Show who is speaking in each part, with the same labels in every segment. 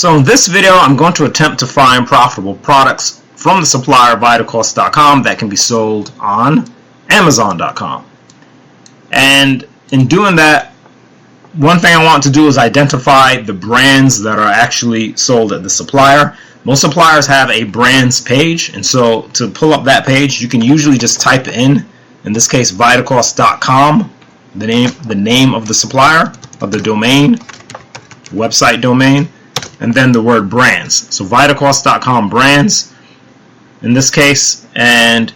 Speaker 1: So in this video, I'm going to attempt to find profitable products from the supplier VitaCost.com that can be sold on Amazon.com. And in doing that, one thing I want to do is identify the brands that are actually sold at the supplier. Most suppliers have a brands page, and so to pull up that page, you can usually just type in this case, VitaCost.com, the name of the supplier, of the domain, website domain, and then the word brands. So VitaCost.com brands in this case, and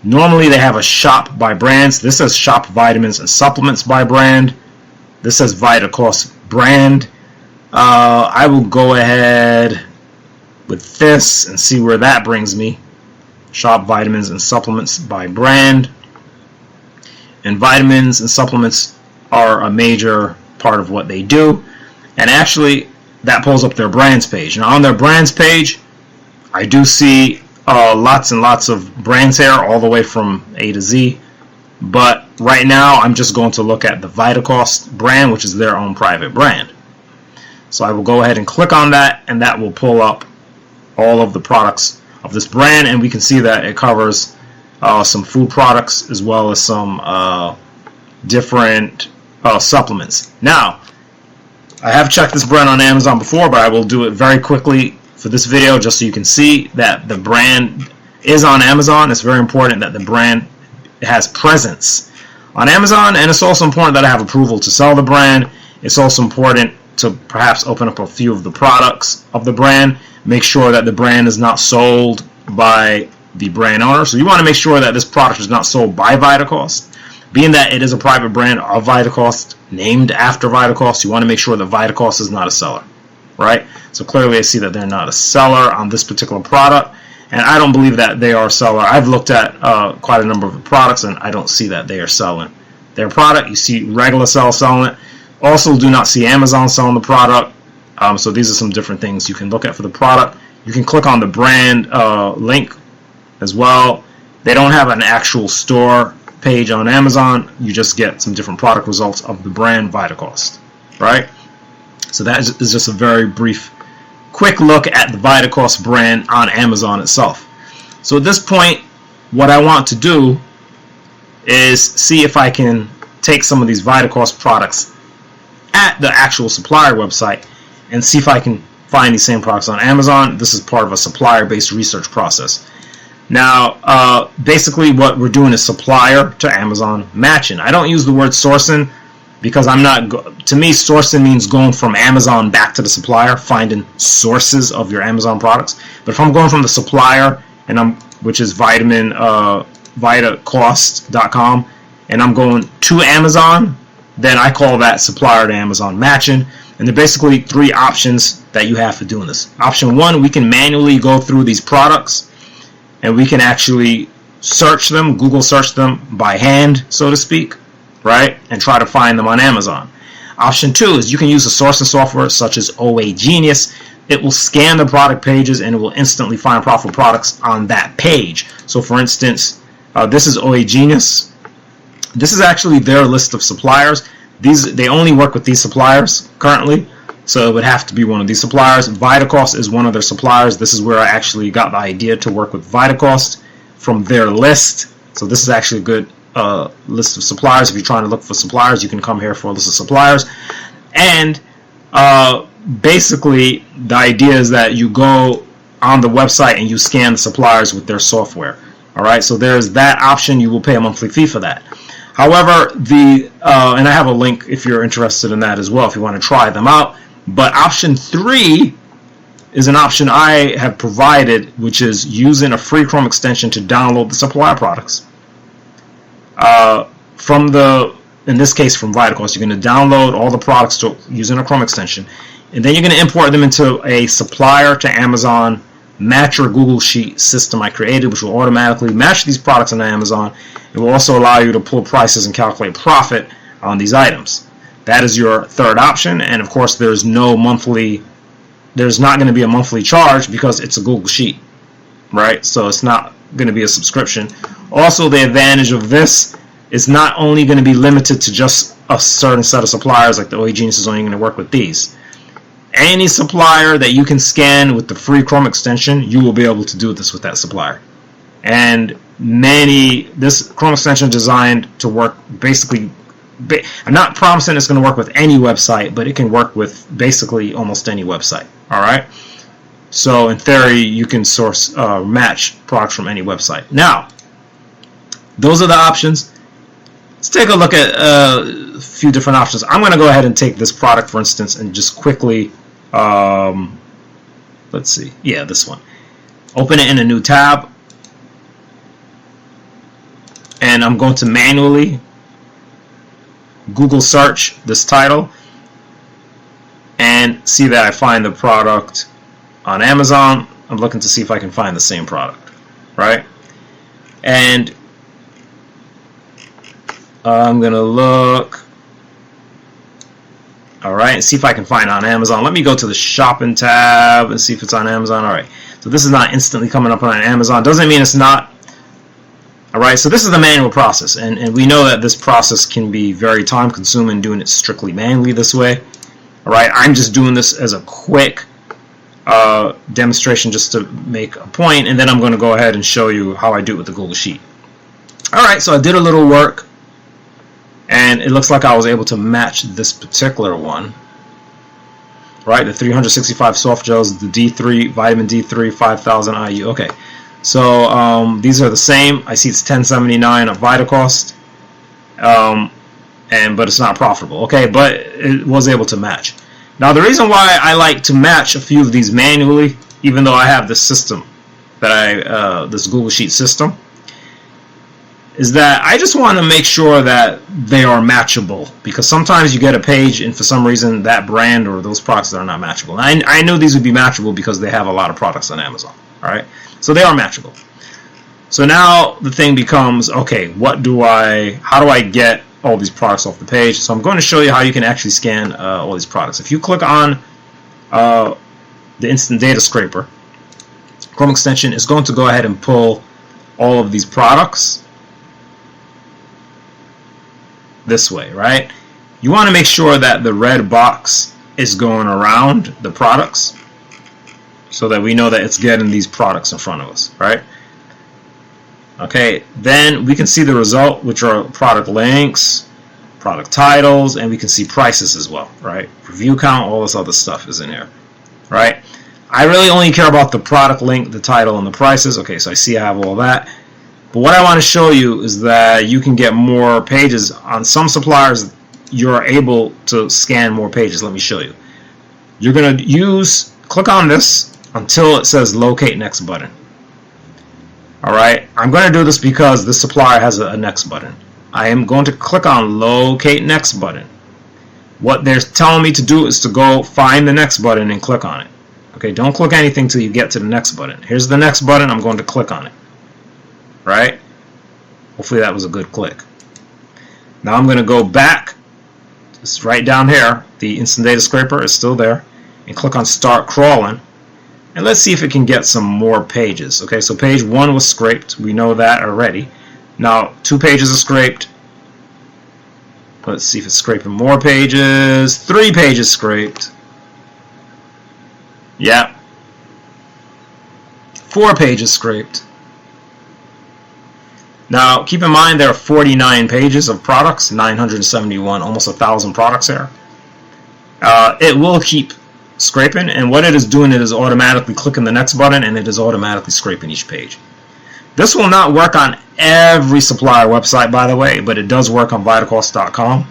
Speaker 1: normally they have a shop by brands. This says shop vitamins and supplements by brand. This says VitaCost brand. I will go ahead with this and see where that brings me. Shop vitamins and supplements by brand. And vitamins and supplements are a major part of what they do. And actually, that pulls up their brands page. Now on their brands page, I do see lots and lots of brands here, all the way from A to Z. But right now, I'm just going to look at the VitaCost brand, which is their own private brand. So I will go ahead and click on that, and that will pull up all of the products of this brand. And we can see that it covers some food products as well as some different supplements. Now, I have checked this brand on Amazon before, but I will do it very quickly for this video just so you can see that the brand is on Amazon. It's very important that the brand has presence on Amazon, and it's also important that I have approval to sell the brand. It's also important to perhaps open up a few of the products of the brand, make sure that the brand is not sold by the brand owner. So you want to make sure that this product is not sold by VitaCost. Being that it is a private brand of VitaCost, named after VitaCost, you want to make sure that VitaCost is not a seller, right? So clearly I see that they're not a seller on this particular product, and I don't believe that they are a seller. I've looked at quite a number of products, and I don't see that they are selling their product. You see regular sales selling it. Also do not see Amazon selling the product. So these are some different things you can look at for the product. You can click on the brand link as well. They don't have an actual store page on Amazon. You just get some different product results of the brand VitaCost, right? So that is just a very brief, quick look at the VitaCost brand on Amazon itself. So at this point, what I want to do is see if I can take some of these VitaCost products at the actual supplier website and see if I can find these same products on Amazon. This is part of a supplier-based research process. Now, basically what we're doing is supplier to Amazon matching. I don't use the word sourcing because I'm not, to me, sourcing means going from Amazon back to the supplier, finding sources of your Amazon products. But if I'm going from the supplier, which is VitaCost.com, and I'm going to Amazon, then I call that supplier to Amazon matching. And there are basically three options that you have for doing this. Option one, we can manually go through these products, and we can actually search them, Google search them by hand, so to speak, right? And try to find them on Amazon. Option two is you can use a sourcing software such as OA Genius. It will scan the product pages and it will instantly find profitable products on that page. So for instance, this is OA Genius. This is actually their list of suppliers. They only work with these suppliers currently. So it would have to be one of these suppliers. VitaCost is one of their suppliers. This is where I actually got the idea to work with VitaCost from their list. So this is actually a good list of suppliers. If you're trying to look for suppliers, you can come here for a list of suppliers. And basically, the idea is that you go on the website and you scan the suppliers with their software. All right, so there's that option. You will pay a monthly fee for that. However, and I have a link if you're interested in that as well, if you want to try them out. But option three is an option I have provided, which is using a free Chrome extension to download the supplier products. In this case, from VitaCost, you're going to download all the products using a Chrome extension, and then you're going to import them into a supplier to Amazon matcher Google Sheet system I created, which will automatically match these products on Amazon. It will also allow you to pull prices and calculate profit on these items. That is your third option, and of course there's not going to be a monthly charge because it's a Google Sheet, right? So it's not going to be a subscription. Also, the advantage of this is not only going to be limited to just a certain set of suppliers, like the OA Genius is only going to work with these. Any supplier that you can scan with the free Chrome extension, you will be able to do this with that supplier. And this Chrome extension is designed to work basically, I'm not promising it's going to work with any website, but it can work with basically almost any website. Alright? So in theory, you can match products from any website. Now, those are the options. Let's take a look at a few different options. I'm going to go ahead and take this product, for instance, and just quickly, let's see, yeah, this one. Open it in a new tab, and I'm going to manually Google search this title and see that I find the product on Amazon. I'm looking to see if I can find the same product, right? And I'm going to look, alright, and see if I can find it on Amazon. Let me go to the shopping tab and see if it's on Amazon. Alright, so this is not instantly coming up on Amazon. Doesn't mean it's not. Alright, so this is the manual process, and we know that this process can be very time consuming doing it strictly manually this way. Alright, I'm just doing this as a quick demonstration just to make a point, and then I'm going to go ahead and show you how I do it with the Google Sheet. Alright, so I did a little work, and it looks like I was able to match this particular one. Right, the 365 soft gels, the D3, vitamin D3, 5,000 IU. Okay, so these are the same. I see it's $10.79 of VitaCost, but it's not profitable. Okay, but it was able to match. Now the reason why I like to match a few of these manually, even though I have this system that this Google Sheet system, is that I just want to make sure that they are matchable, because sometimes you get a page and for some reason that brand or those products are not matchable. And I knew these would be matchable because they have a lot of products on Amazon. Alright, so they are matchable. So now the thing becomes, okay, how do I get all these products off the page? So I'm going to show you how you can actually scan all these products. If you click on the Instant Data Scraper, Chrome extension is going to go ahead and pull all of these products this way, right? You want to make sure that the red box is going around the products so that we know that it's getting these products in front of us, right? Okay, then we can see the result, which are product links, product titles, and we can see prices as well, right? Review count, all this other stuff is in here, right? I really only care about the product link, the title, and the prices. Okay, so I see I have all that. But what I want to show you is that you can get more pages. On some suppliers, you're able to scan more pages. Let me show you. You're going to click on this until it says Locate Next button. Alright, I'm going to do this because this supplier has a next button. I am going to click on Locate Next button. What they're telling me to do is to go find the next button and click on it. Okay, don't click anything till you get to the next button. Here's the next button. I'm going to click on it. Right? Hopefully that was a good click. Now I'm going to go back, just right down here. The Instant Data Scraper is still there, and click on Start Crawling, and let's see if it can get some more pages. Okay, so page 1 was scraped. We know that already. Now 2 pages are scraped. Let's see if it's scraping more pages. 3 pages scraped. Yeah. 4 pages scraped. Now, keep in mind there are 49 pages of products, 971, almost 1,000 products here. It will keep scraping, and what it is doing, it is automatically clicking the next button, and it is automatically scraping each page. This will not work on every supplier website, by the way, but it does work on VitaCost.com.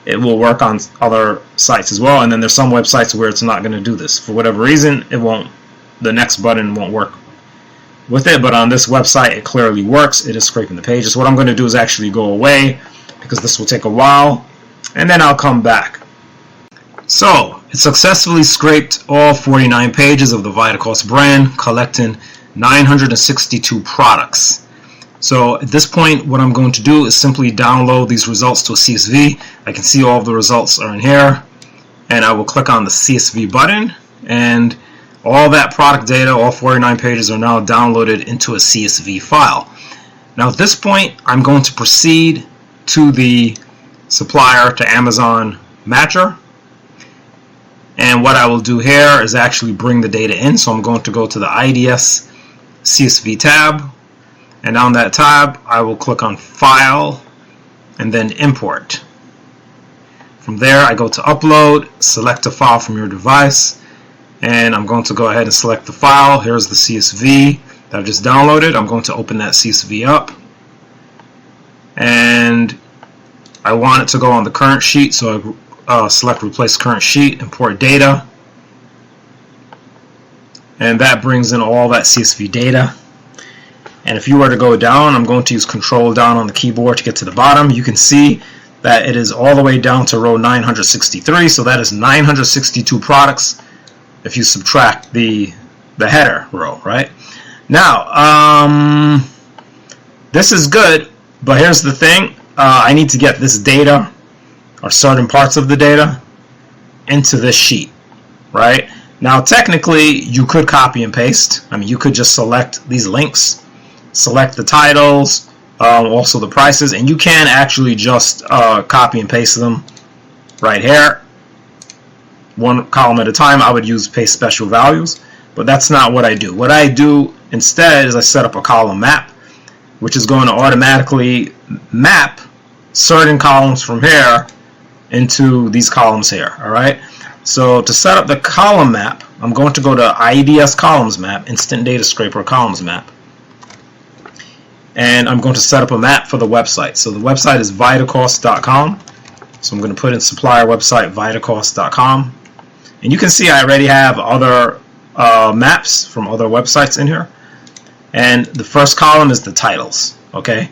Speaker 1: It will work on other sites as well, and then there's some websites where it's not going to do this. For whatever reason, it won't. The next button won't work with it, but on this website it clearly works. It is scraping the pages. What I'm going to do is actually go away, because this will take a while, and then I'll come back. So it successfully scraped all 49 pages of the VitaCost brand, collecting 962 products. So at this point, what I'm going to do is simply download these results to a CSV. I can see all of the results are in here, and I will click on the CSV button, and all that product data, all 49 pages, are now downloaded into a CSV file. Now at this point, I'm going to proceed to the Supplier to Amazon matcher, And what I will do here is actually bring the data in. So I'm going to go to the IDS CSV tab, and on that tab I will click on File and then Import. From there I go to Upload, select a file from your device, and I'm going to go ahead and select the file. Here's the CSV that I've just downloaded. I'm going to open that CSV up, and I want it to go on the current sheet, so I select Replace Current Sheet, Import Data, and that brings in all that CSV data. And if you were to go down, I'm going to use Control down on the keyboard to get to the bottom. You can see that it is all the way down to row 963, so that is 962 products if you subtract the header row, right? Now, this is good, but here's the thing. I need to get this data, or certain parts of the data, into this sheet, right? Now, technically, you could copy and paste. I mean, you could just select these links, select the titles, also the prices, and you can actually just copy and paste them right here, one column at a time. I would use paste special values, but that's not what I do. What I do instead is I set up a column map, which is going to automatically map certain columns from here into these columns here. All right. So to set up the column map, I'm going to go to IDS columns map, Instant Data Scraper columns map, and I'm going to set up a map for the website. So the website is Vitacost.com. So I'm going to put in supplier website Vitacost.com, and you can see I already have other maps from other websites in here. And the first column is the titles. Okay.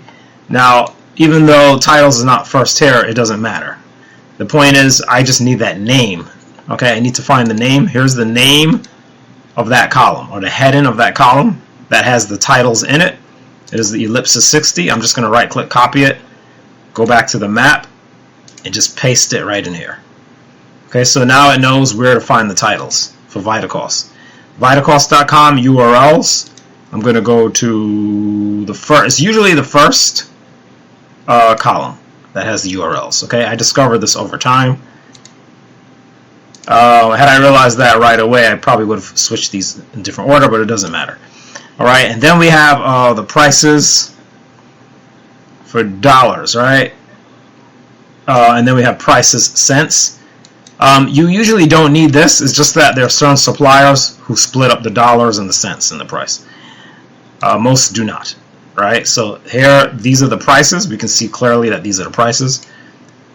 Speaker 1: Now, even though titles is not first here, it doesn't matter. The point is, I just need that name. Okay, I need to find the name. Here's the name of that column, or the heading of that column that has the titles in it. It is the ellipsis 60. I'm just going to right click, copy it, go back to the map, and just paste it right in here. Okay, so now it knows where to find the titles for Vitacost. Vitacost.com URLs. I'm going to go to the first. It's usually the first column that has the URLs. Okay, I discovered this over time. Had I realized that right away, I probably would have switched these in different order, but it doesn't matter. All right, and then we have the prices for dollars, right? And then we have prices cents. You usually don't need this. It's just that there are certain suppliers who split up the dollars and the cents in the price. Most do not, right? So here, these are the prices. We can see clearly that these are the prices.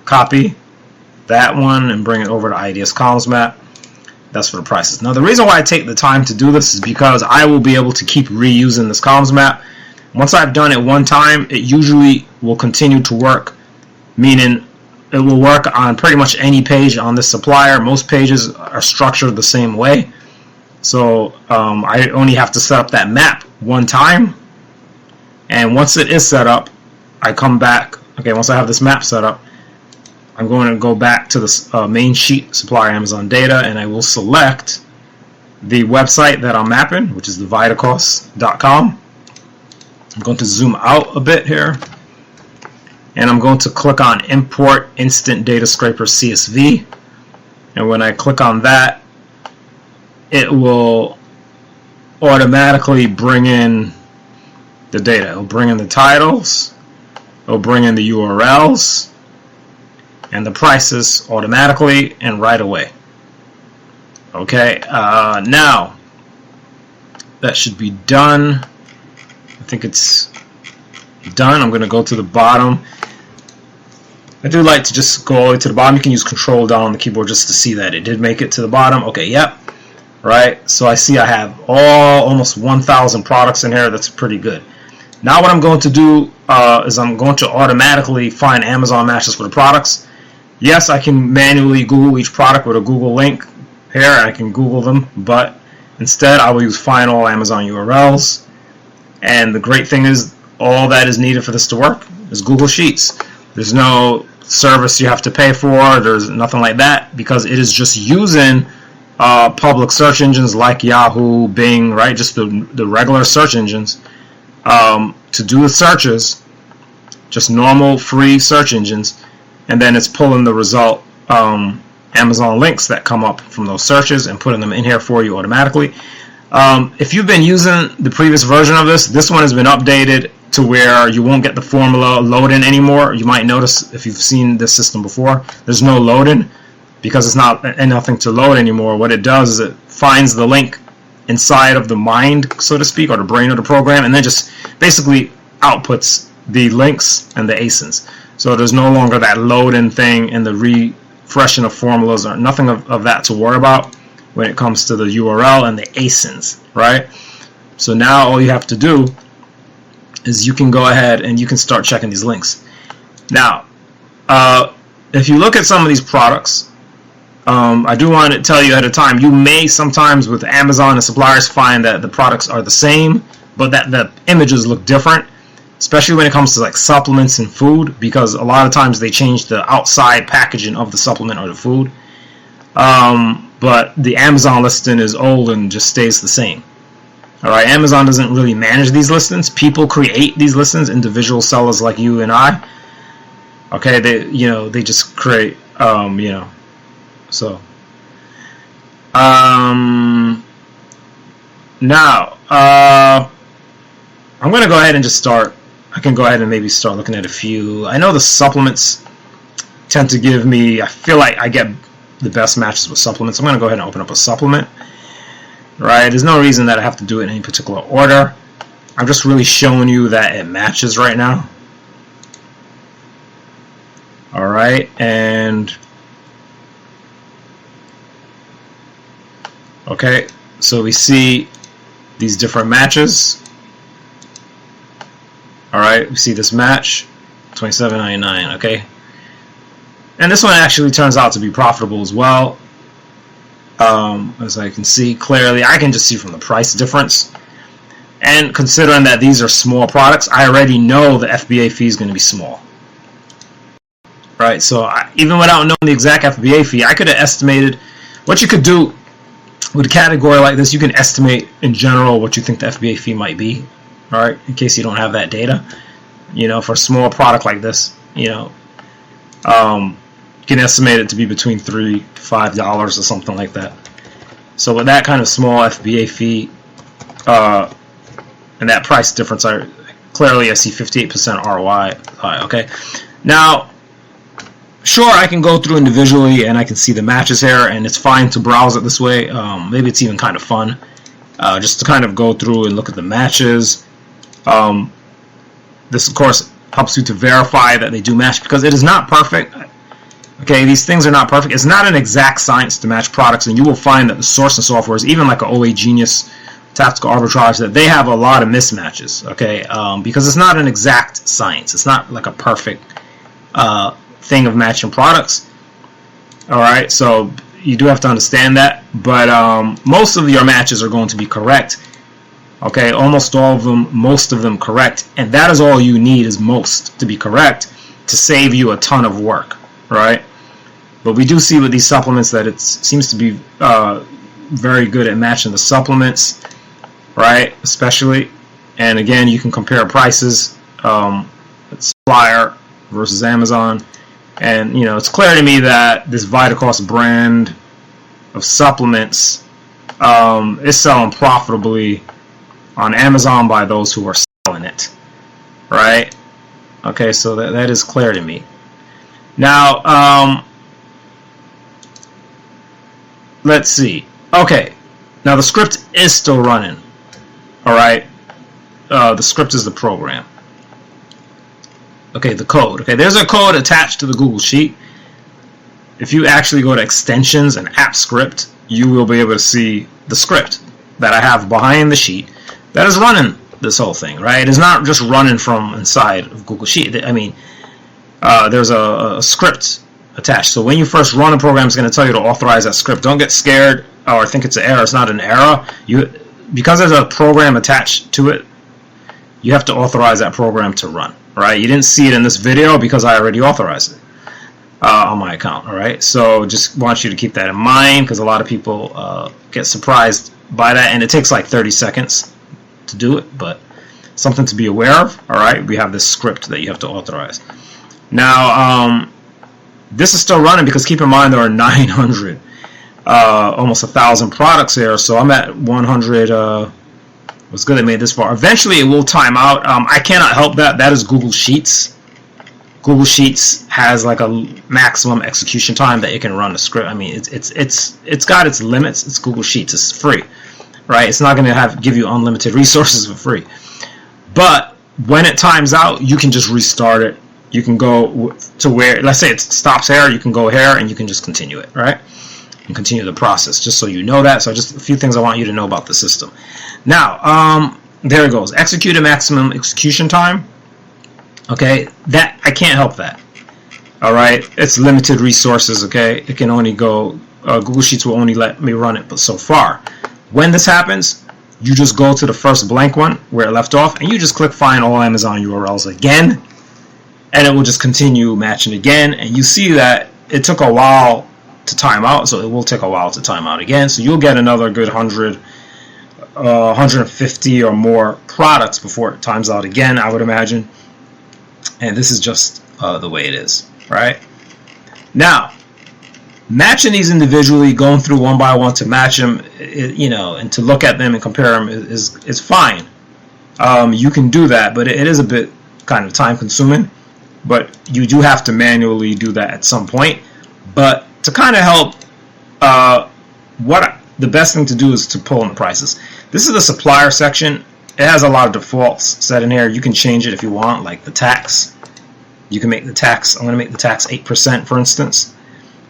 Speaker 1: Copy that one and bring it over to IDS columns map. That's for the prices. Now, the reason why I take the time to do this is because I will be able to keep reusing this columns map. Once I've done it one time, it usually will continue to work, meaning it will work on pretty much any page on this supplier. Most pages are structured the same way. So I only have to set up that map one time. And once it is set up, I come back. Okay, once I have this map set up, I'm going to go back to the main sheet, Supplier Amazon Data, and I will select the website that I'm mapping, which is the Vitacost.com. I'm going to zoom out a bit here, and I'm going to click on Import Instant Data Scraper CSV. And when I click on that, it will automatically bring in the data. It'll bring in the titles, it'll bring in the URLs, and the prices automatically and right away. Okay, now that should be done. I think it's done. I'm going to go to the bottom. I do like to just go all the way to the bottom. You can use Control down on the keyboard just to see that it did make it to the bottom. Okay, yep. Right, so I see I have almost 1,000 products in here. That's pretty good. Now what I'm going to do is I'm going to automatically find Amazon matches for the products. Yes, I can manually Google each product with a Google link here. I can Google them, but instead I will use find all Amazon URLs. And the great thing is, all that is needed for this to work is Google Sheets. There's no service you have to pay for. There's nothing like that, because it is just using public search engines like Yahoo, Bing, right? Just the regular search engines to do the searches, just normal free search engines, and then it's pulling the result Amazon links that come up from those searches and putting them in here for you automatically. If you've been using the previous version of this one has been updated to where you won't get the formula loading anymore. You might notice if you've seen this system before, there's no loading because it's not nothing to load anymore. What it does is it finds the link inside of the mind, so to speak, or the brain of the program, and then just basically outputs the links and the ASINs. So there's no longer that loading thing and the refreshing of formulas or nothing of that to worry about when it comes to the URL and the ASINs, right? So now all you have to do is you can go ahead and you can start checking these links. Now, if you look at some of these products, I do want to tell you ahead of time, you may sometimes with Amazon and suppliers find that the products are the same, but that the images look different, especially when it comes to like supplements and food, because a lot of times they change the outside packaging of the supplement or the food. But the Amazon listing is old and just stays the same. Alright, Amazon doesn't really manage these listings. People create these listings, individual sellers like you and I. Okay, they just create, so. Now, I'm going to go ahead and just start. I can go ahead and maybe start looking at a few. I know the supplements tend to give me, I feel like I get the best matches with supplements. I'm going to go ahead and open up a supplement. Right, there's no reason that I have to do it in any particular order. I'm just really showing you that it matches right now. Alright, and okay, so we see these different matches. Alright, we see this match, $27.99, okay? And this one actually turns out to be profitable as well. As I can see clearly, I can just see from the price difference. And considering that these are small products, I already know the FBA fee is going to be small. Right, so even without knowing the exact FBA fee, I could have estimated what you could do with a category like this. You can estimate in general what you think the FBA fee might be, right? In case you don't have that data, for a small product like this, you can estimate it to be between $3 to $5 or something like that. So with that kind of small FBA fee and that price difference, clearly I see 58% ROI. Okay, now sure, I can go through individually and I can see the matches here, and it's fine to browse it this way. Maybe it's even kind of fun just to kind of go through and look at the matches. This of course helps you to verify that they do match, because it is not perfect. Okay, these things are not perfect. It's not an exact science to match products, and you will find that the sourcing software is even like an OA Genius, Tactical Arbitrage, that they have a lot of mismatches. Okay, because it's not an exact science. It's not like a perfect thing of matching products. All right, so you do have to understand that. But most of your matches are going to be correct. Okay, almost all of them, most of them correct, and that is all you need, is most to be correct to save you a ton of work. Right? But we do see with these supplements that it seems to be very good at matching the supplements, right? Especially, and again, you can compare prices, Supplier versus Amazon, and it's clear to me that this VitaCost brand of supplements is selling profitably on Amazon by those who are selling it, right? Okay, so that is clear to me. Now, let's see. Okay, now the script is still running. All right, the script is the program. Okay, the code. Okay, there's a code attached to the Google Sheet. If you actually go to Extensions and App Script, you will be able to see the script that I have behind the sheet that is running this whole thing. Right? It's not just running from inside of Google Sheet. I mean, there's a script attached. So when you first run a program, it's going to tell you to authorize that script. Don't get scared or think it's an error. It's not an error. Because there's a program attached to it, you have to authorize that program to run. Right? You didn't see it in this video because I already authorized it on my account. All right. So just want you to keep that in mind, because a lot of people get surprised by that, and it takes like 30 seconds to do it, but something to be aware of. All right. We have this script that you have to authorize. Now, this is still running because keep in mind there are 900, almost 1,000 products here. So I'm at 100. It's good they made this far. Eventually it will time out. I cannot help that. That is Google Sheets. Google Sheets has like a maximum execution time that it can run a script. I mean, it's got its limits. It's Google Sheets. It's free, right? It's not going to give you unlimited resources for free. But when it times out, you can just restart it. You can go to where, let's say it stops here. You can go here and you can just continue it, right? And continue the process, just so you know that. So just a few things I want you to know about the system. Now, there it goes. Execute a maximum execution time. Okay, that I can't help that. All right, it's limited resources. Okay, it can only go. Google Sheets will only let me run it, but so far, when this happens, you just go to the first blank one where it left off, and you just click Find All Amazon URLs again, and it will just continue matching again. And you see that it took a while to time out, so it will take a while to time out again. So you'll get another good 100, 150 or more products before it times out again, I would imagine. And this is just the way it is, right? Now, matching these individually, going through one by one to match them, and to look at them and compare them is fine. You can do that, but it is a bit kind of time consuming. But you do have to manually do that at some point. But to kind of help, the best thing to do is to pull in the prices. This is the supplier section. It has a lot of defaults set in here. You can change it if you want, like the tax. You can make the tax, I'm going to make the tax 8%, for instance,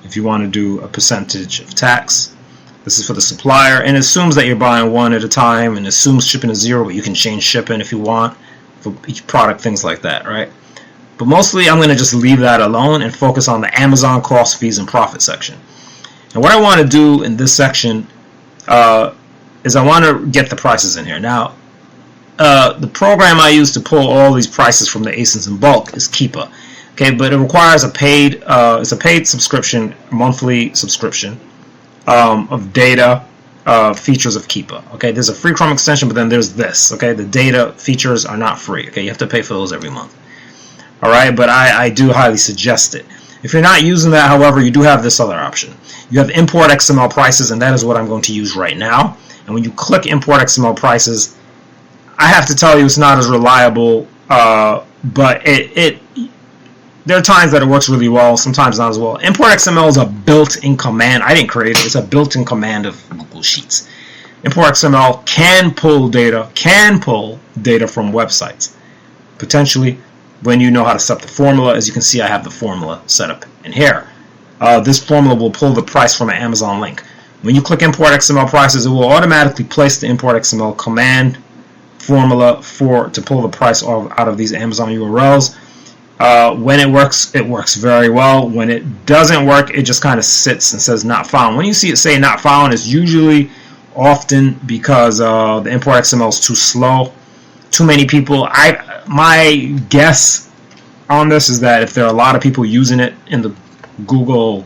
Speaker 1: if you want to do a percentage of tax. This is for the supplier, and it assumes that you're buying one at a time, and assumes shipping is 0, but you can change shipping if you want for each product, things like that, right? But mostly I'm going to just leave that alone and focus on the Amazon cost, fees, and profit section. And what I want to do in this section is I want to get the prices in here. Now, the program I use to pull all these prices from the ASINs in bulk is Keepa. Okay, but it requires it's a paid subscription, monthly subscription of data features of Keepa. Okay, there's a free Chrome extension, but then there's this. Okay, the data features are not free. Okay, you have to pay for those every month. All right, but I do highly suggest it. If you're not using that, however, you do have this other option. You have ImportXML prices, and that is what I'm going to use right now. And when you click ImportXML prices, I have to tell you it's not as reliable, but there are times that it works really well, sometimes not as well. ImportXML is a built-in command. I didn't create it. It's a built-in command of Google Sheets. ImportXML can pull data from websites, potentially, when you know how to set the formula. As you can see, I have the formula set up in here. This formula will pull the price from an Amazon link. When you click ImportXML prices, it will automatically place the ImportXML command formula to pull the price out of these Amazon URLs. When it works very well. When it doesn't work, it just kind of sits and says not found. When you see it say not found, it's usually often because the ImportXML is too slow. Too many people. My guess on this is that if there are a lot of people using it in the Google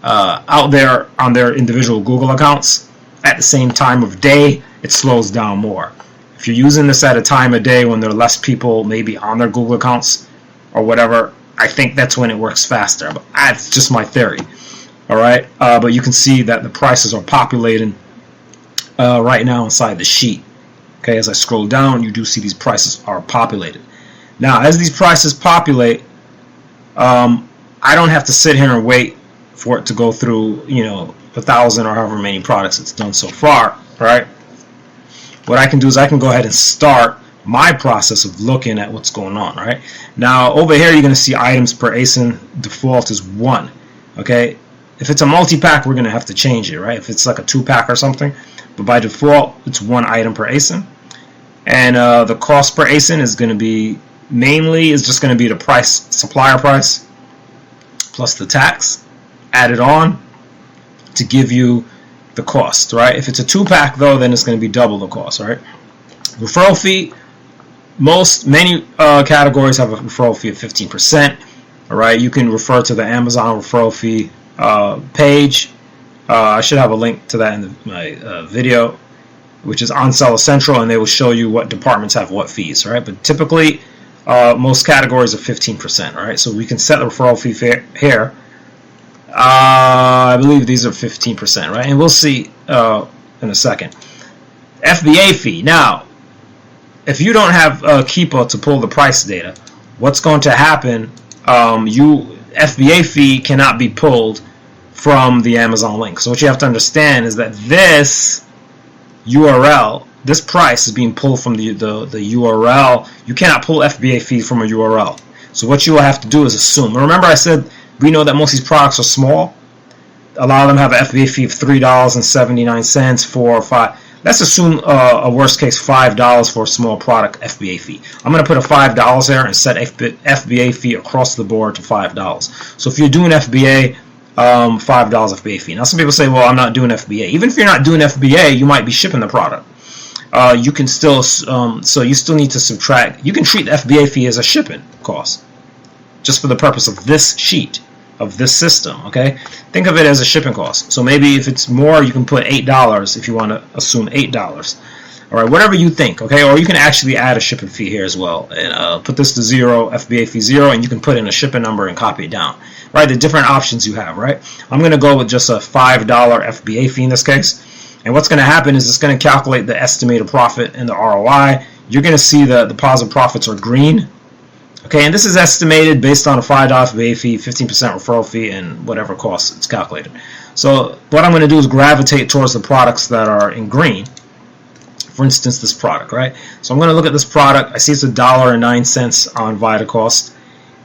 Speaker 1: out there on their individual Google accounts at the same time of day, it slows down more. If you're using this at a time of day when there are less people maybe on their Google accounts or whatever, I think that's when it works faster. But that's just my theory. All right, but you can see that the prices are populating right now inside the sheet. Okay, as I scroll down, you do see these prices are populated. Now, as these prices populate, I don't have to sit here and wait for it to go through, 1,000 or however many products it's done so far, right? What I can do is I can go ahead and start my process of looking at what's going on, right? Now, over here, you're going to see items per ASIN. Default is 1, okay? If it's a multi-pack, we're going to have to change it, right? If it's like a 2-pack or something. But by default, it's 1 item per ASIN. And the cost per ASIN is going to be, just going to be the price, supplier price, plus the tax added on to give you the cost, right? If it's a 2-pack, though, then it's going to be double the cost, right? Referral fee, many categories have a referral fee of 15%, all right? You can refer to the Amazon referral fee page. I should have a link to that in my video, which is on Seller Central, and they will show you what departments have what fees, right? But typically, most categories are 15%, all right? So we can set the referral fee here I believe these are 15%, right? And we'll see in a second. FBA fee. Now, if you don't have Keepa to pull the price data, what's going to happen? FBA fee cannot be pulled from the Amazon link. So what you have to understand is that this URL, this price is being pulled from the URL. You cannot pull FBA fee from a URL. So what you will have to do is assume. Remember I said we know that most of these products are small. A lot of them have an FBA fee of $3.79, 4 or 5. Let's assume a worst case $5 for a small product FBA fee. I'm going to put a $5 there and set FBA fee across the board to $5. So if you're doing FBA, $5 FBA fee. Now some people say, well, I'm not doing FBA. Even if you're not doing FBA, you might be shipping the product. You can still, so you still need to subtract. You can treat the FBA fee as a shipping cost, just for the purpose of this sheet, of this system, okay? Think of it as a shipping cost. So maybe if it's more, you can put $8 if you want to assume $8. All right, whatever you think, okay? Or you can actually add a shipping fee here as well. And put this to 0, FBA fee 0, and you can put in a shipping number and copy it down. Right, the different options you have, right? I'm going to go with just a $5 FBA fee in this case. And what's going to happen is it's going to calculate the estimated profit and the ROI. You're going to see the positive profits are green. Okay, and this is estimated based on a $5 FBA fee, 15% referral fee, and whatever cost it's calculated. So what I'm going to do is gravitate towards the products that are in green. For instance, this product, right? So I'm going to look at this product. I see it's $1.09 on VitaCost.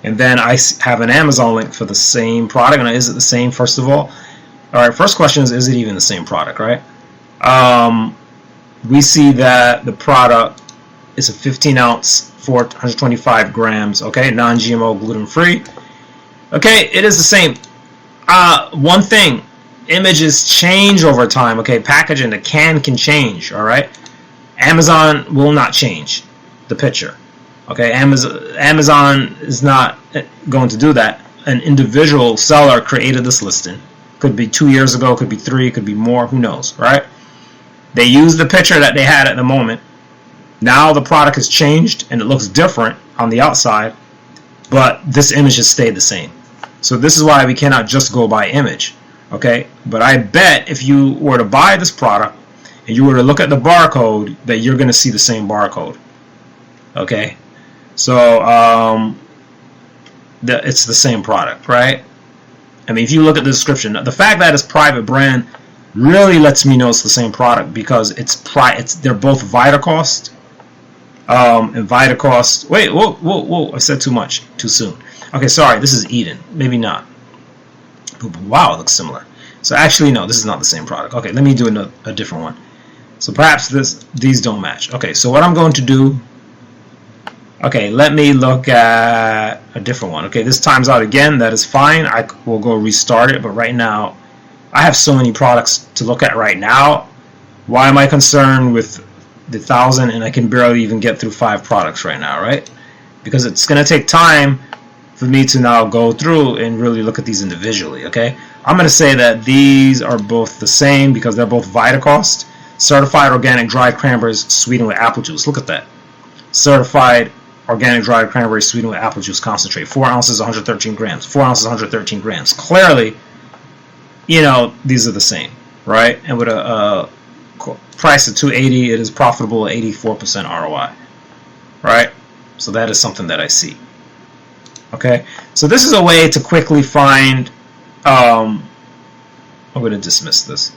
Speaker 1: And then I have an Amazon link for the same product. And is it the same, first of all? All right, first question is it even the same product, right? We see that the product is a 15-ounce, 425 grams, okay, non-GMO, gluten-free. Okay, it is the same. One thing, images change over time, okay? Packaging, the can change, all right? Amazon will not change the picture. Okay, Amazon is not going to do that. An individual seller created this listing. Could be 2 years ago, could be 3, could be more, who knows, right? They used the picture that they had at the moment. Now the product has changed and it looks different on the outside, but this image has stayed the same. So this is why we cannot just go by image, okay? But I bet if you were to buy this product and you were to look at the barcode, that you're going to see the same barcode, okay? So it's the same product, right? I mean, if you look at the description, the fact that it's private brand really lets me know it's the same product because they're both VitaCost and VitaCost. Wait, whoa! I said too much, too soon. Okay, sorry. This is Eden. Maybe not. Wow, it looks similar. So actually, no, this is not the same product. Okay, let me do a different one. So perhaps these don't match. Okay, so what I'm going to do. Okay, let me look at a different one. Okay, this times out again. That is fine. I will go restart it. But right now, I have so many products to look at right now. Why am I concerned with the 1,000 and I can barely even get through 5 products right now, right? Because it's going to take time for me to now go through and really look at these individually, okay? I'm going to say that these are both the same because they're both VitaCost. Certified organic dried cranberries sweetened with apple juice. Look at that. Certified organic dried cranberries sweetened with apple juice concentrate. 4 ounces, 113 grams. 4 ounces, 113 grams. Clearly, you know, these are the same, right? And with a price of $2.80, it is profitable at 84% ROI, right? So that is something that I see. Okay, so this is a way to quickly find. I'm going to dismiss this.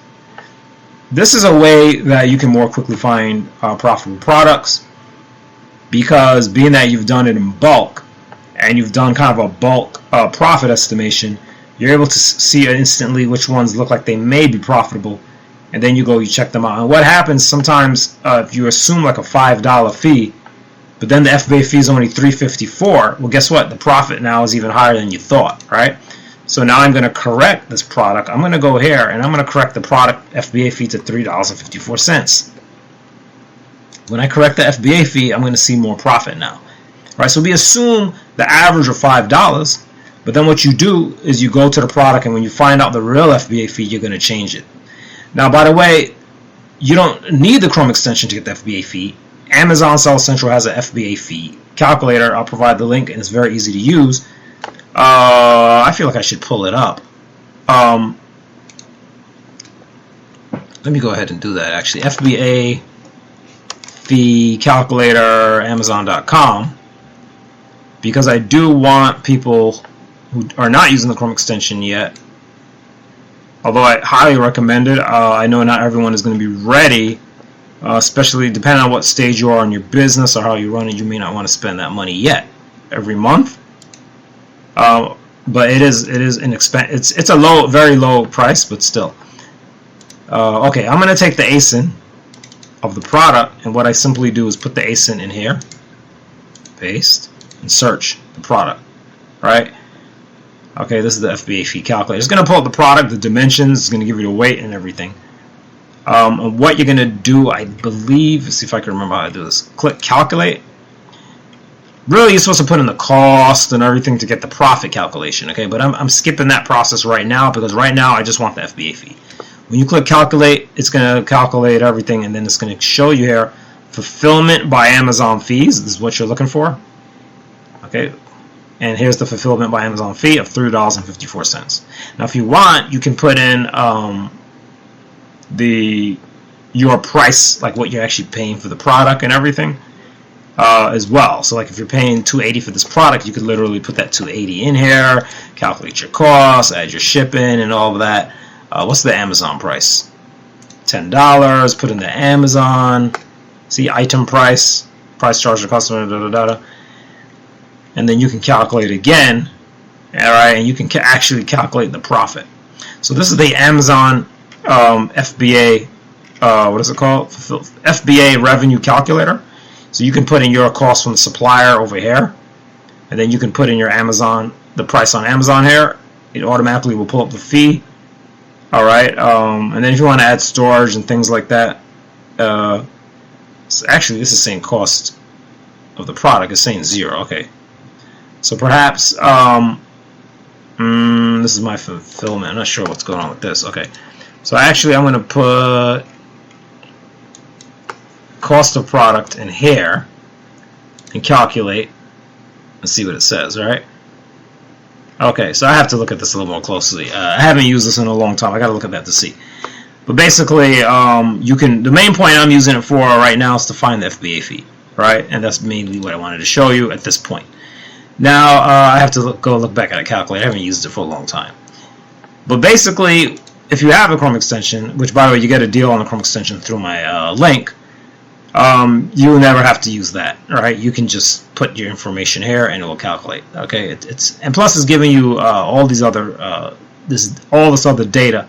Speaker 1: This is a way that you can more quickly find profitable products, because being that you've done it in bulk and you've done kind of a bulk profit estimation, you're able to see instantly which ones look like they may be profitable, and then you check them out. And what happens sometimes if you assume like a $5 fee, but then the FBA fee is only $3.54, well, guess what? The profit now is even higher than you thought, right? So now I'm going to correct this product. I'm going to go here and I'm going to correct the product FBA fee to $3.54. When I correct the FBA fee, I'm going to see more profit now. Right? So we assume the average of $5, but then what you do is you go to the product, and when you find out the real FBA fee, you're going to change it. Now, by the way, you don't need the Chrome extension to get the FBA fee. Amazon Seller Central has an FBA fee calculator. I'll provide the link, and it's very easy to use. I feel like I should pull it up. let me go ahead and do that actually. FBA fee calculator, Amazon.com, because I do want people who are not using the Chrome extension yet, although I highly recommend it. I know not everyone is going to be ready, especially depending on what stage you are in your business or how you run it. You may not want to spend that money yet every month, but it is an expense. It's a low, very low price, but still. Okay, I'm going to take the ASIN of the product, and what I simply do is put the ASIN in here, paste, and search the product, right? Okay, this is the FBA fee calculator. It's going to pull up the product, the dimensions, it's going to give you the weight and everything. And what you're going to do, I believe, let's see if I can remember how to do this. Click calculate. Really, you're supposed to put in the cost and everything to get the profit calculation, okay? But I'm skipping that process right now, because right now I just want the FBA fee. When you click calculate, it's going to calculate everything, and then it's going to show you here fulfillment by Amazon fees. This is what you're looking for. Okay, and here's the fulfillment by Amazon fee of $3.54. Now, if you want, you can put in your price, like what you're actually paying for the product and everything as well. So, like if you're paying $2.80 for this product, you could literally put that $2.80 in here, calculate your costs, add your shipping, and all of that. What's the Amazon price? $10. Put in the Amazon. See, item price, price charged to customer, and then you can calculate again. All right, and you can actually calculate the profit. So this is the Amazon FBA. What is it called? FBA revenue calculator. So you can put in your cost from the supplier over here, and then you can put in your Amazon, the price on Amazon here. It automatically will pull up the fee. All right, and then if you want to add storage and things like that, so actually this is saying cost of the product is saying 0. Okay, so perhaps this is my fulfillment. I'm not sure what's going on with this. Okay, so actually I'm going to put cost of product in here and calculate and see what it says. All right. Okay, so I have to look at this a little more closely. I haven't used this in a long time. I got to look at that to see. But basically, you can. The main point I'm using it for right now is to find the FBA fee, right? And that's mainly what I wanted to show you at this point. Now I have to go look back at a calculator. I haven't used it for a long time. But basically, if you have a Chrome extension, which by the way you get a deal on the Chrome extension through my link, you will never have to use that. Right? You can just put your information here and it will calculate. Okay, and plus it's giving you all these other all this other data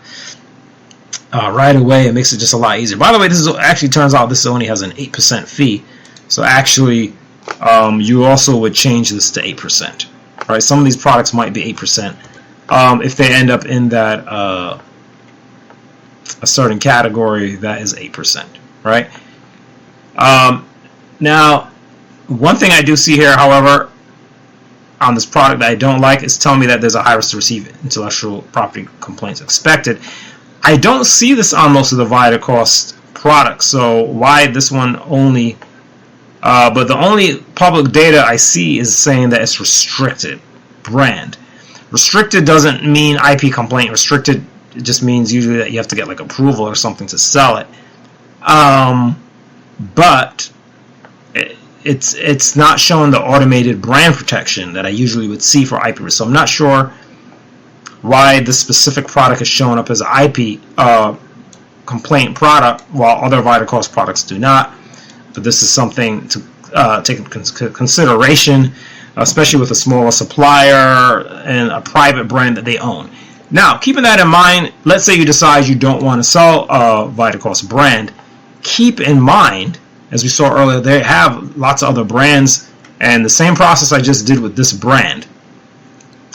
Speaker 1: right away. It makes it just a lot easier. By the way, this is actually turns out this only has an 8% fee. So actually, you also would change this to 8%. Right? Some of these products might be 8% if they end up in that a certain category that is 8%. Right? Now, one thing I do see here, however, on this product that I don't like is telling me that there's a high risk to receive intellectual property complaints expected. I don't see this on most of the VitaCost products, so why this one only? But the only public data I see is saying that it's restricted brand. Restricted doesn't mean IP complaint. Restricted, it just means usually that you have to get like approval or something to sell it. But it's not showing the automated brand protection that I usually would see for IP risk. So I'm not sure why this specific product is showing up as an IP complaint product while other VitaCost products do not. But this is something to take into consideration, especially with a smaller supplier and a private brand that they own. Now, keeping that in mind, let's say you decide you don't want to sell a VitaCost brand. Keep in mind, as we saw earlier, they have lots of other brands, and the same process I just did with this brand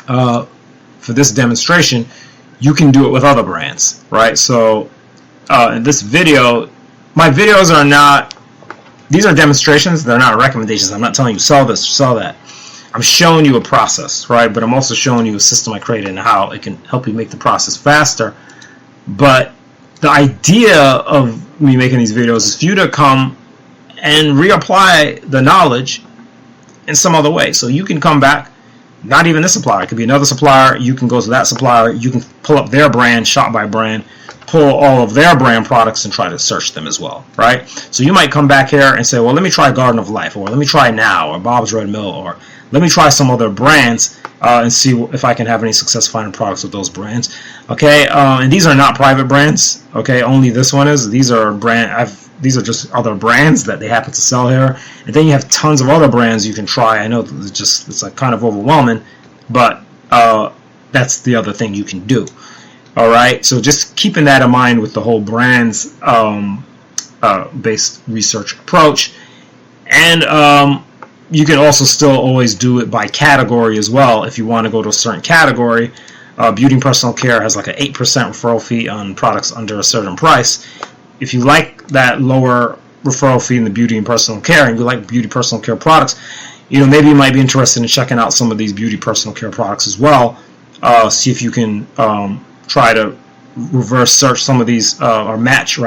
Speaker 1: for this demonstration, you can do it with other brands, right? So in this video, my videos are not, these are demonstrations, they're not recommendations. I'm not telling you sell this, sell that. I'm showing you a process, right? But I'm also showing you a system I created and how it can help you make the process faster. But the idea of me making these videos is for you to come and reapply the knowledge in some other way. So you can come back not even this supplier. It could be another supplier. You can go to that supplier. You can pull up their brand, shop by brand, pull all of their brand products and try to search them as well, right? So you might come back here and say, well, let me try Garden of Life, or let me try Now, or Bob's Red Mill, or let me try some other brands and see if I can have any success finding products with those brands. Okay, and these are not private brands. Okay, only this one is. These are these are just other brands that they happen to sell here, and then you have tons of other brands you can try. I know it's like kind of overwhelming, but that's the other thing you can do. All right, so just keeping that in mind with the whole brands based research approach. And you can also still always do it by category as well. If you want to go to a certain category, beauty and personal care has like an 8% referral fee on products under a certain price. If you like that lower referral fee in the beauty and personal care, and you like beauty personal care products, maybe you might be interested in checking out some of these beauty personal care products as well. See if you can try to reverse search some of these, or match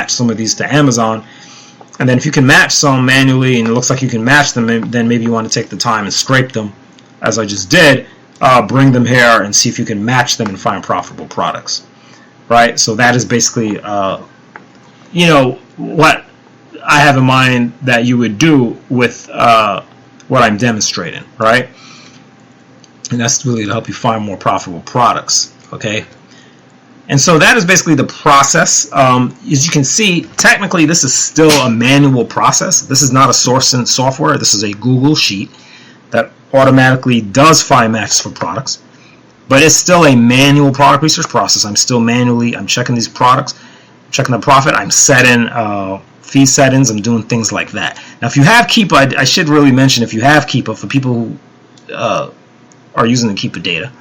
Speaker 1: some of these to Amazon. And then if you can match some manually and it looks like you can match them, then maybe you want to take the time and scrape them, as I just did, bring them here and see if you can match them and find profitable products. Right? So that is basically, what I have in mind that you would do with what I'm demonstrating, right? And that's really to help you find more profitable products, okay? And so that is basically the process. As you can see, technically this is still a manual process. This is not a sourcing software. This is a Google sheet that automatically does find matches for products. But it's still a manual product research process. I'm checking these products, checking the profit. I'm setting fee settings. I'm doing things like that. Now, if you have Keepa, I should really mention, if you have Keepa, for people who are using the Keepa data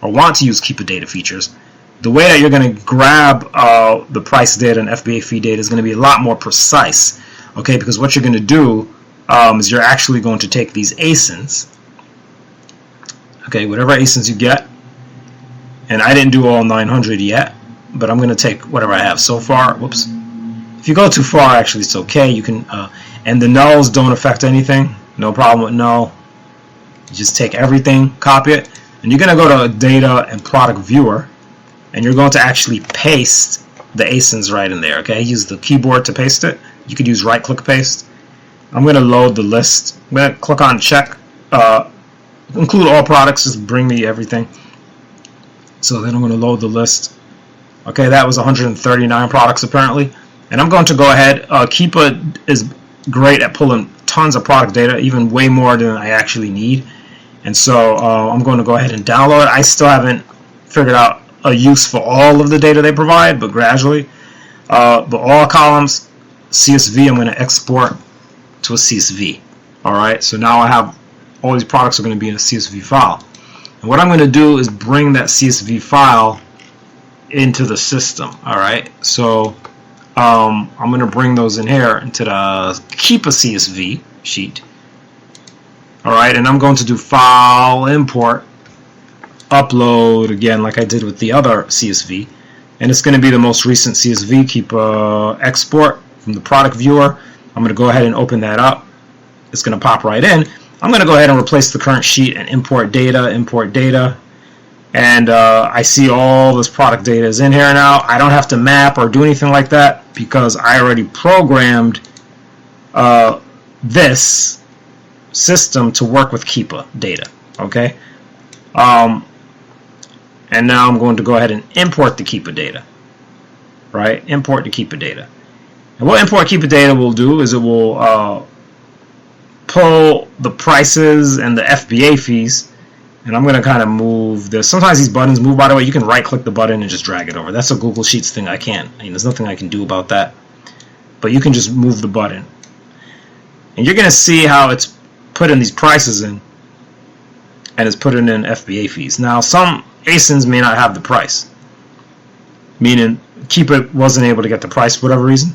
Speaker 1: or want to use Keepa data features, the way that you're going to grab the price data and FBA fee data is going to be a lot more precise, okay? Because what you're going to do is you're actually going to take these ASINs, okay, whatever ASINs you get, and I didn't do all 900 yet, but I'm going to take whatever I have so far. Whoops. If you go too far, actually, it's okay. You can, and the nulls don't affect anything. No problem with null. You just take everything, copy it, and you're going to go to Data and Product Viewer, and you're going to actually paste the ASINs right in there, okay? Use the keyboard to paste it. You could use right-click paste. I'm going to load the list. I'm going to click on check, include all products, just bring me everything. So then I'm going to load the list. Okay, that was 139 products apparently. And I'm going to go ahead. Keepa is great at pulling tons of product data, even way more than I actually need. And so I'm going to go ahead and download it. I still haven't figured out a use for all of the data they provide, but gradually. But all columns, CSV, I'm going to export to a CSV. Alright, so now I have all these products are going to be in a CSV file. And what I'm going to do is bring that CSV file into the system. Alright, so I'm going to bring those in here into the Keepa CSV sheet. Alright, and I'm going to do file, import, upload again like I did with the other CSV, and it's going to be the most recent CSV. Keepa export from the product viewer. I'm going to go ahead and open that up. It's going to pop right in. I'm going to go ahead and replace the current sheet and import data, and I see all this product data is in here now. I don't have to map or do anything like that because I already programmed this system to work with Keepa data, okay? And now I'm going to go ahead and import the Keepa data, right? Import the Keepa data. And what import Keepa data will do is it will pull the prices and the FBA fees, and I'm going to kind of move this. Sometimes these buttons move, by the way. You can right-click the button and just drag it over. That's a Google Sheets thing. I can't. I mean, there's nothing I can do about that. But you can just move the button. And you're going to see how it's putting these prices in, and it's putting in FBA fees. Now, some ASINs may not have the price, meaning Keepa wasn't able to get the price for whatever reason.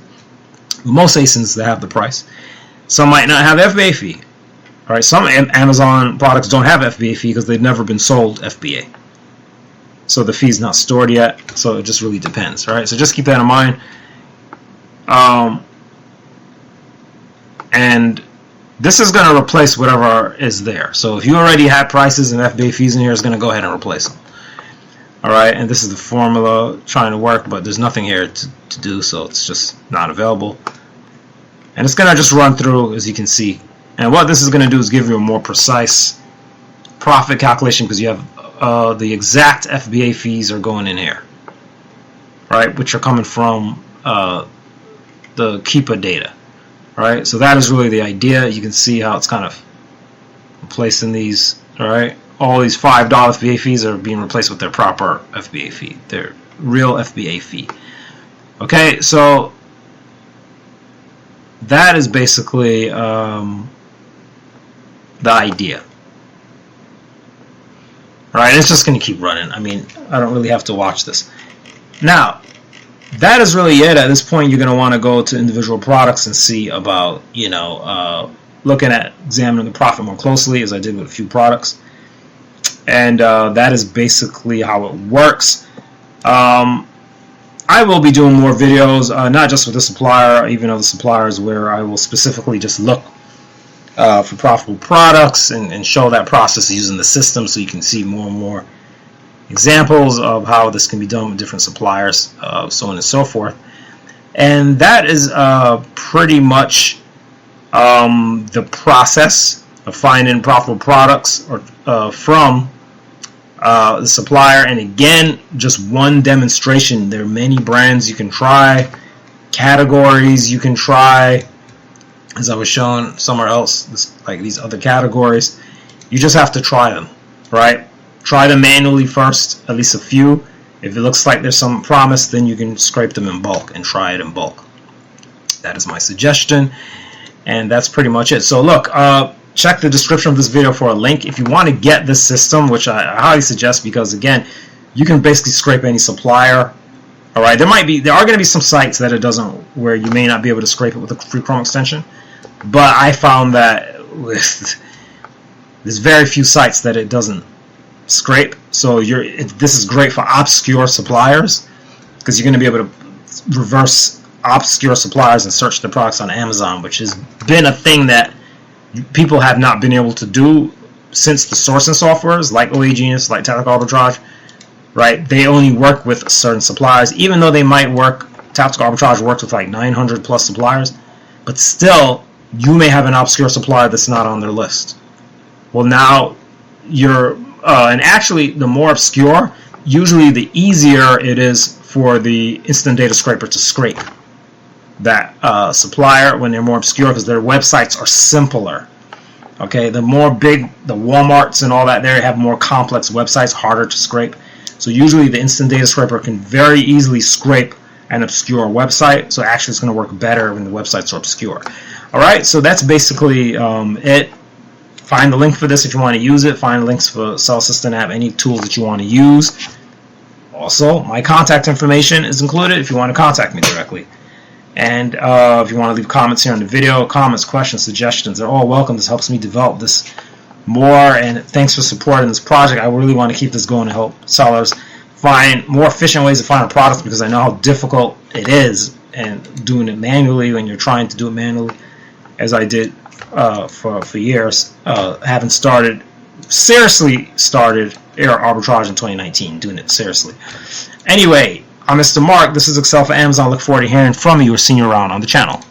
Speaker 1: Most ASINs that have the price. Some might not have FBA fee. All right, some Amazon products don't have FBA fee because they've never been sold FBA. So the fee's not stored yet. So it just really depends. All right, so just keep that in mind. And this is going to replace whatever is there. So if you already had prices and FBA fees in here, it's going to go ahead and replace them. Alright, and this is the formula trying to work, but there's nothing here to do, so it's just not available. And it's going to just run through, as you can see. And what this is going to do is give you a more precise profit calculation, because you have the exact FBA fees are going in here, right, which are coming from the Keepa data. Right, so that is really the idea. You can see how it's kind of replacing these. All right, all these $5 FBA fees are being replaced with their proper FBA fee, their real FBA fee. Okay, so that is basically the idea. All right, it's just going to keep running. I mean, I don't really have to watch this. Now, that is really it. At this point, you're going to want to go to individual products and see about, you know, looking at examining the profit more closely, as I did with a few products. And that is basically how it works. I will be doing more videos, not just with the supplier, even other suppliers, where I will specifically just look for profitable products and show that process using the system, so you can see more and more examples of how this can be done with different suppliers, so on and so forth. And that is pretty much the process of finding profitable products from the supplier. And again, just one demonstration. There are many brands you can try, categories you can try, as I was showing somewhere else, like these other categories. You just have to try them, right? Try them manually first, at least a few. If it looks like there's some promise, then you can scrape them in bulk and try it in bulk. That is my suggestion, and that's pretty much it. So look, check the description of this video for a link if you want to get this system, which I highly suggest, because again, you can basically scrape any supplier. All right, there are going to be some sites that it doesn't, where you may not be able to scrape it with a free Chrome extension, but I found that there's very few sites that it doesn't scrape. So this is great for obscure suppliers, because you're going to be able to reverse obscure suppliers and search the products on Amazon, which has been a thing that people have not been able to do since the sourcing softwares like OA Genius, like Tactical Arbitrage, right? They only work with certain suppliers, even though they might work, Tactical Arbitrage works with like 900 plus suppliers, but still you may have an obscure supplier that's not on their list. Well, now you're and actually, the more obscure, usually the easier it is for the instant data scraper to scrape that supplier when they're more obscure, because their websites are simpler. Okay, the more big, the Walmarts and all that, they have more complex websites, harder to scrape. So usually the instant data scraper can very easily scrape an obscure website. So actually, it's going to work better when the websites are obscure. All right, so that's basically it. Find the link for this if you want to use it. Find links for Cell Assistant app, any tools that you want to use. Also, my contact information is included if you want to contact me directly. And if you want to leave comments here on the video, comments, questions, suggestions, they're all welcome. This helps me develop this more. And thanks for supporting this project. I really want to keep this going to help sellers find more efficient ways to find a product, because I know how difficult it is, and doing it manually when you're trying to do it manually, as I did for years, having seriously started air arbitrage in 2019, doing it seriously. Anyway, I'm Mr. Mark. This is Excel for Amazon. Look forward to hearing from you or seeing you around on the channel.